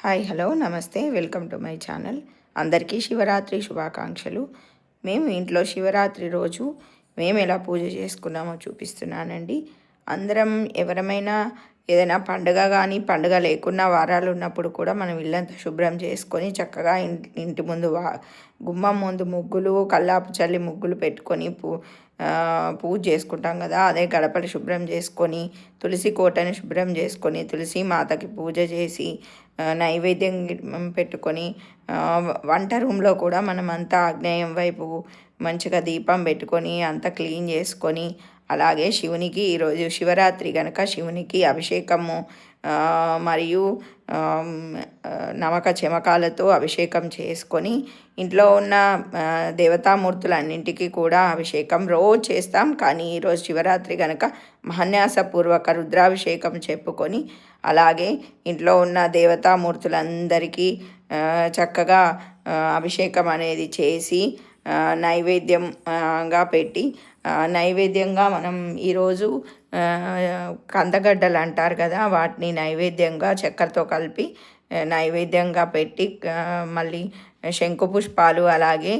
Hi hello నమస్తే welcome to my channel. అందరికీ శివరాత్రి శుభాకాంక్షలు. మేము ఇంట్లో శివరాత్రి రోజు మేము ఎలా పూజ చేసుకున్నామో చూపిస్తున్నానండి. అందరం ఎవరమైనా ఏదైనా పండుగ కానీ పండుగ లేకున్నా వారాలు ఉన్నప్పుడు కూడా మనం ఇల్లంతా శుభ్రం చేసుకొని చక్కగా ఇంటి ముందు గుమ్మం ముందు ముగ్గులు కల్లాపు చల్లి ముగ్గులు పెట్టుకొని పూజ చేసుకుంటాం కదా. అదే గడపలు శుభ్రం చేసుకొని తులసి కోటని శుభ్రం చేసుకొని తులసి మాతకి పూజ చేసి నైవేద్యం పెట్టుకొని వంట రూమ్లో కూడా మనం అంతా ఆగ్నేయం వైపు మంచిగా దీపం పెట్టుకొని అంతా క్లీన్ చేసుకొని అలాగే శివునికి ఈరోజు శివరాత్రి కనుక శివునికి అభిషేకము మరియు నమక చెమకాలతో అభిషేకం చేసుకొని ఇంట్లో ఉన్న దేవతామూర్తులన్నింటికి కూడా అభిషేకం రోజు చేస్తాం. కానీ ఈరోజు శివరాత్రి కనుక మహాన్యాసపూర్వక రుద్రాభిషేకం చెప్పుకొని అలాగే ఇంట్లో ఉన్న దేవతామూర్తులందరికీ చక్కగా అభిషేకం అనేది చేసి నైవేద్యంగా పెట్టి నైవేద్యంగా మనం ఈరోజు కందగడ్డలు అంటారు కదా, వాటిని నైవేద్యంగా చక్కెరతో కలిపి నైవేద్యంగా పెట్టి మళ్ళీ శంకు పుష్పాలు అలాగే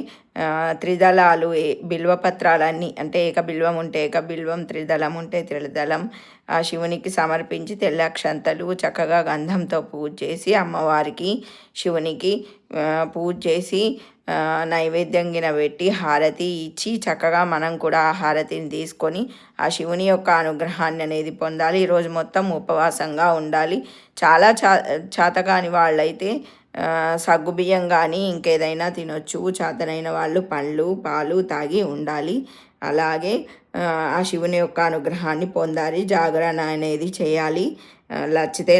త్రిదళాలు బిల్వపత్రాలన్నీ అంటే ఏక బిల్వం ఉంటే ఏక బిల్వం, త్రిదళం ఉంటే త్రిదళం ఆ శివునికి సమర్పించి తెల్ల అక్షంతలు చక్కగా గంధంతో పూజ చేసి అమ్మవారికి శివునికి పూజ చేసి నైవేద్యం గిన పెట్టి హారతి ఇచ్చి చక్కగా మనం కూడా ఆ హారతిని తీసుకొని ఆ శివుని యొక్క అనుగ్రహాన్ని అనేది పొందాలి. ఈరోజు మొత్తం ఉపవాసంగా ఉండాలి. చాలా చాతకాని వాళ్ళైతే సగ్గుబియ్యం కానీ ఇంకేదైనా తినొచ్చు. చేతనైన వాళ్ళు పండ్లు పాలు తాగి ఉండాలి. అలాగే ఆ శివుని యొక్క అనుగ్రహాన్ని పొందాలి. జాగరణ అనేది చేయాలి. నచ్చితే